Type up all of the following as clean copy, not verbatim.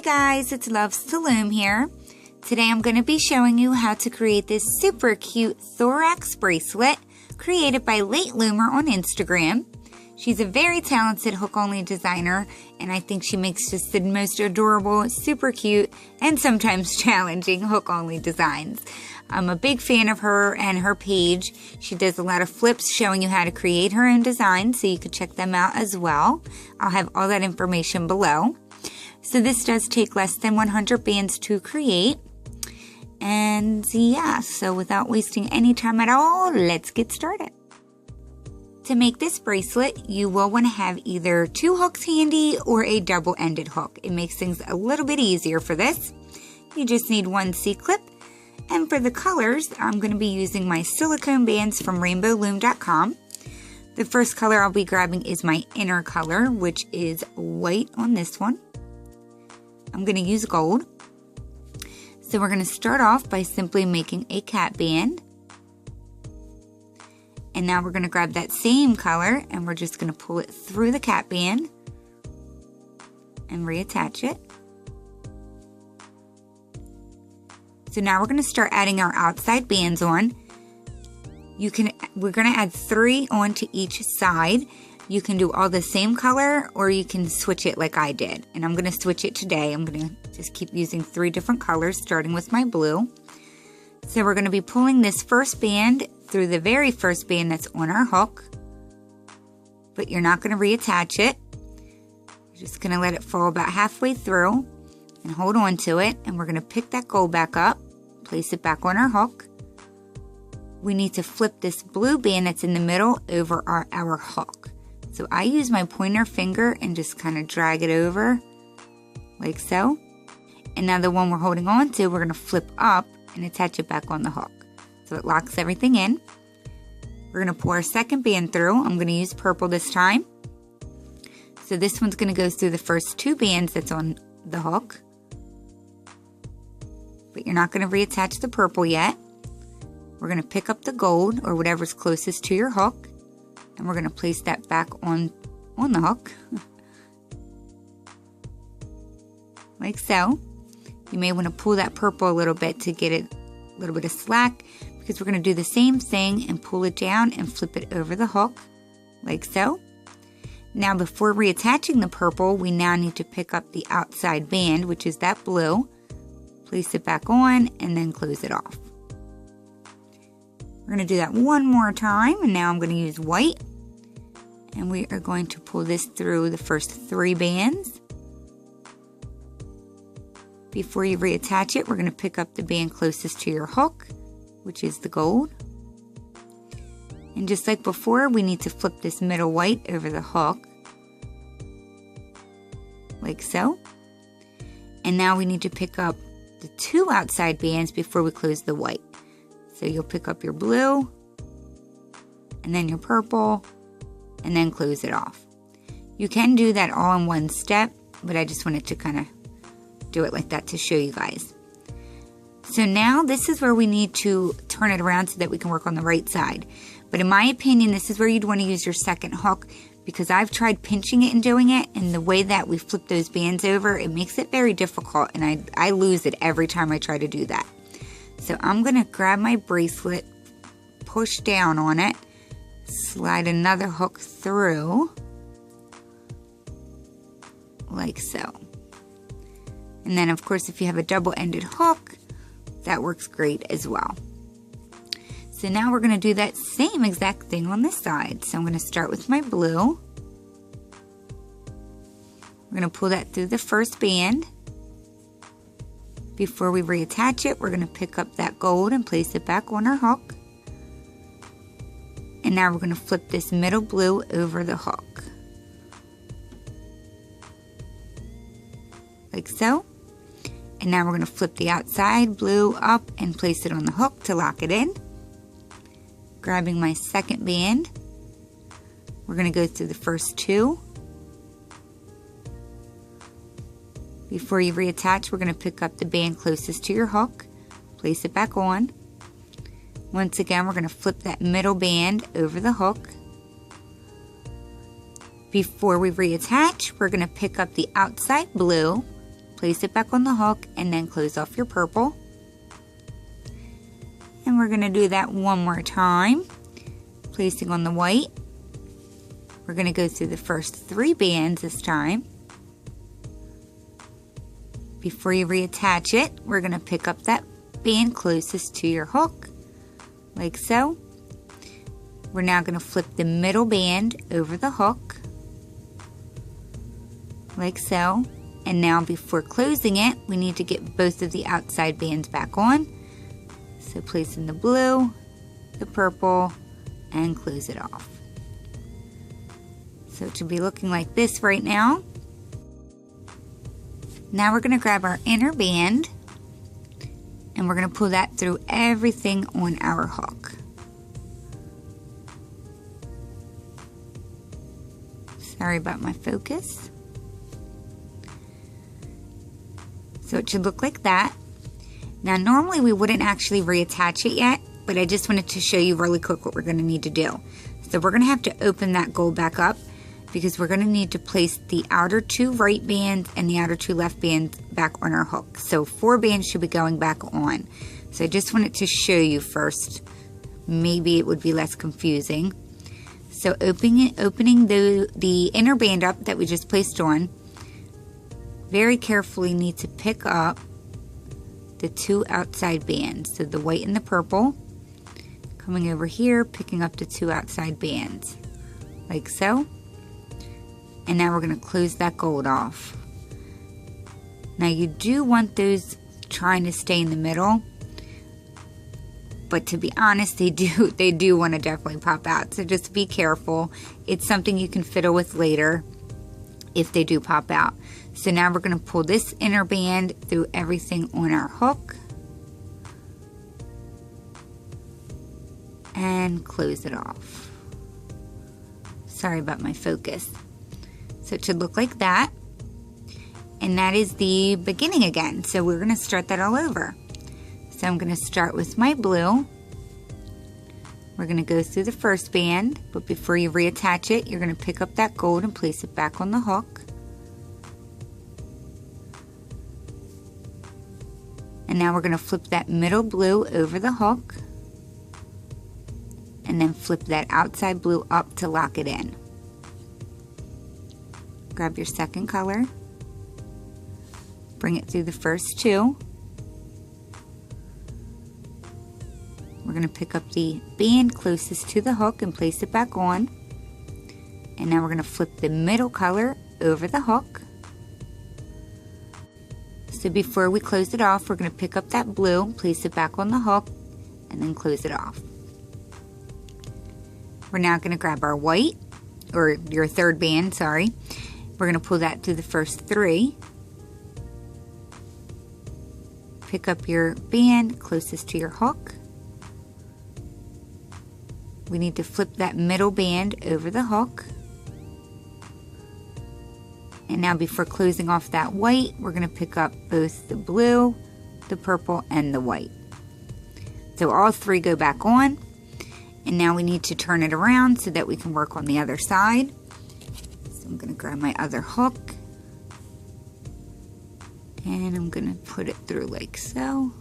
guys, it's Loves to Loom here. Today I'm going to be showing you how to create this super cute Thorax bracelet created by Late Loomer on Instagram. She's a very talented hook-only designer, and I think she makes just the most adorable, super cute, and sometimes challenging hook-only designs. I'm a big fan of her and her page. She does a lot of flips showing you how to create her own designs, so you can check them out as well. I'll have all that information below. So this does take less than 100 bands to create. And yeah, so without wasting any time at all, let's get started. To make this bracelet, you will want to have either 2 hooks handy or a double-ended hook. It makes things a little bit easier for this. You just need 1 C-clip. And for the colors, I'm going to be using my silicone bands from rainbowloom.com. The first color I'll be grabbing is my inner color, which is white on this one. I'm going to use gold. So we're going to start off by simply making a cat band. And now we're going to grab that same color and we're just going to pull it through the cat band and reattach it. So now we're going to start adding our outside bands on. We're going to add 3 onto each side. You can do all the same color or you can switch it like I did. And I'm going to switch it today. I'm going to just keep using 3 different colors starting with my blue. So we're going to be pulling this first band through the very first band that's on our hook. But you're not going to reattach it. You're just going to let it fall about halfway through and hold on to it. And we're going to pick that gold back up, place it back on our hook. We need to flip this blue band that's in the middle over our hook. So I use my pointer finger and just kind of drag it over like so. And now the one we're holding on to, we're going to flip up and attach it back on the hook. So it locks everything in. We're going to pull our second band through. I'm going to use purple this time. So this one's going to go through the first 2 bands that's on the hook. But you're not going to reattach the purple yet. We're going to pick up the gold or whatever's closest to your hook. And we're going to place that back on the hook. Like so. You may want to pull that purple a little bit to get it a little bit of slack, because we're going to do the same thing and pull it down and flip it over the hook, like so. Now before reattaching the purple, we now need to pick up the outside band, which is that blue, place it back on, and then close it off. We're going to do that one more time, and now I'm going to use white, and we are going to pull this through the first 3 bands. Before you reattach it, we're going to pick up the band closest to your hook, which is the gold. And just like before, we need to flip this middle white over the hook, like so. And now we need to pick up the 2 outside bands before we close the white. So you'll pick up your blue, and then your purple, and then close it off. You can do that all in one step, but I just wanted to kind of do it like that to show you guys. So now this is where we need to turn it around so that we can work on the right side. But in my opinion, this is where you'd want to use your second hook, because I've tried pinching it and doing it, and the way that we flip those bands over, it makes it very difficult, and I lose it every time I try to do that. So I'm going to grab my bracelet, push down on it, slide another hook through, like so. And then of course if you have a double-ended hook, that works great as well. So now we're going to do that same exact thing on this side. So I'm going to start with my blue. We're going to pull that through the first band. Before we reattach it, we're going to pick up that gold and place it back on our hook. And now we're going to flip this middle blue over the hook. Like so. And now we're going to flip the outside blue up and place it on the hook to lock it in. Grabbing my second band, we're going to go through the first 2. Before you reattach, we're going to pick up the band closest to your hook, place it back on. Once again, we're going to flip that middle band over the hook. Before we reattach, we're going to pick up the outside blue, place it back on the hook, and then close off your purple. And we're going to do that one more time, placing on the white. We're going to go through the first 3 bands this time. Before you reattach it, we're going to pick up that band closest to your hook, like so. We're now going to flip the middle band over the hook, like so. And now before closing it, we need to get both of the outside bands back on. So place in the blue, the purple, and close it off. So it should be looking like this right now. Now we're going to grab our inner band and we're going to pull that through everything on our hook. Sorry about my focus. So it should look like that. Now normally we wouldn't actually reattach it yet, but I just wanted to show you really quick what we're going to need to do. So we're going to have to open that gold back up because we're going to need to place the outer 2 right bands and the outer 2 left bands back on our hook. So 4 bands should be going back on. So I just wanted to show you first. Maybe it would be less confusing. So opening the inner band up that we just placed on, very carefully need to pick up the 2 outside bands. So the white and the purple, coming over here, picking up the 2 outside bands, like so. And now we're going to close that gold off. Now you do want those trying to stay in the middle, but to be honest, they do want to definitely pop out. So just be careful. It's something you can fiddle with later if they do pop out. So now we're going to pull this inner band through everything on our hook and close it off. Sorry about my focus. So it should look like that. And that is the beginning again. So we're going to start that all over. So I'm going to start with my blue. We're going to go through the first band, but before you reattach it, you're going to pick up that gold and place it back on the hook. And now we're going to flip that middle blue over the hook. And then flip that outside blue up to lock it in. Grab your second color. Bring it through the first 2. We're going to pick up the band closest to the hook and place it back on. And now we're going to flip the middle color over the hook. So before we close it off, we're going to pick up that blue, place it back on the hook, and then close it off. We're now going to grab our white, or your third band, sorry. We're going to pull that through the first 3. Pick up your band closest to your hook. We need to flip that middle band over the hook. And now before closing off that white, we're going to pick up both the blue, the purple, and the white. So all 3 go back on. And now we need to turn it around so that we can work on the other side. So I'm going to grab my other hook. And I'm going to put it through like so.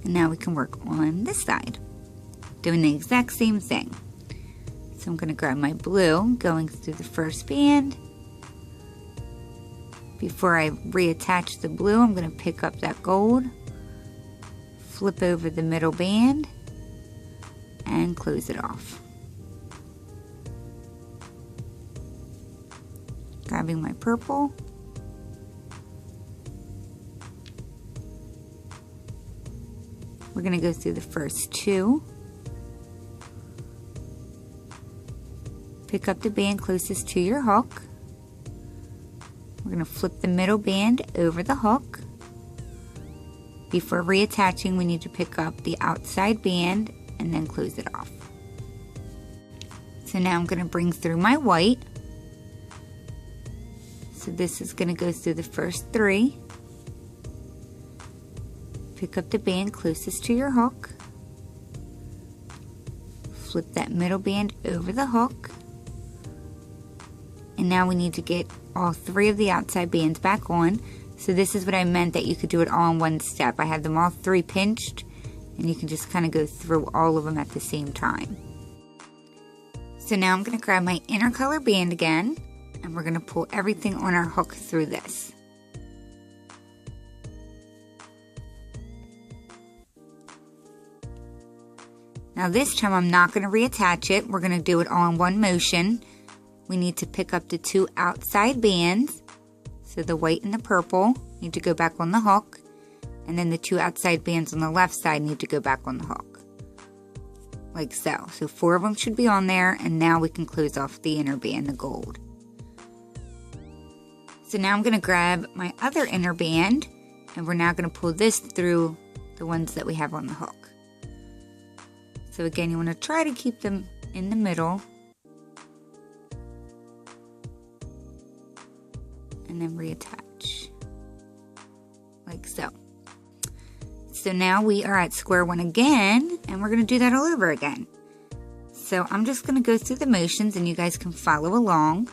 And now we can work on this side, doing the exact same thing. So I'm going to grab my blue, going through the first band. Before I reattach the blue, I'm going to pick up that gold, flip over the middle band, and close it off. Grabbing my purple. We're going to go through the first 2. Pick up the band closest to your hook. We're going to flip the middle band over the hook. Before reattaching, we need to pick up the outside band and then close it off. So now I'm going to bring through my white. So this is going to go through the first 3. Pick up the band closest to your hook. Flip that middle band over the hook. And now we need to get all 3 of the outside bands back on. So this is what I meant, that you could do it all in one step. I have them all 3 pinched, and you can just kind of go through all of them at the same time. So now I'm going to grab my inner color band again, and we're going to pull everything on our hook through this. Now this time I'm not going to reattach it. We're going to do it all in one motion. We need to pick up the 2 outside bands. So the white and the purple need to go back on the hook. And then the 2 outside bands on the left side need to go back on the hook. Like so. So 4 of them should be on there, and now we can close off the inner band, the gold. So now I'm going to grab my other inner band, and we're now going to pull this through the ones that we have on the hook. So again, you want to try to keep them in the middle. And then reattach. Like so. So now we are at square one again, and we're going to do that all over again. So I'm just going to go through the motions, and you guys can follow along.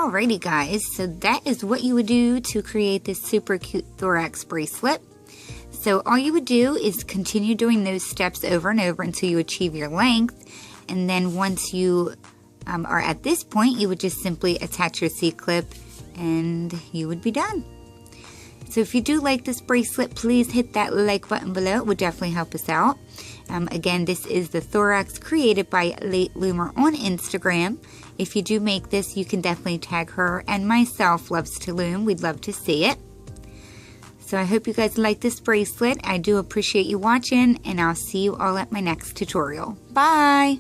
Alrighty guys, so that is what you would do to create this super cute thorax bracelet. So all you would do is continue doing those steps over and over until you achieve your length, and then once you are at this point, you would just simply attach your C-clip and you would be done. So if you do like this bracelet, please hit that like button below. It would definitely help us out. Again, this is the Thorax created by Late Loomer on Instagram. If you do make this, you can definitely tag her and myself, Loves to Loom. We'd love to see it. So I hope you guys like this bracelet. I do appreciate you watching, and I'll see you all at my next tutorial. Bye!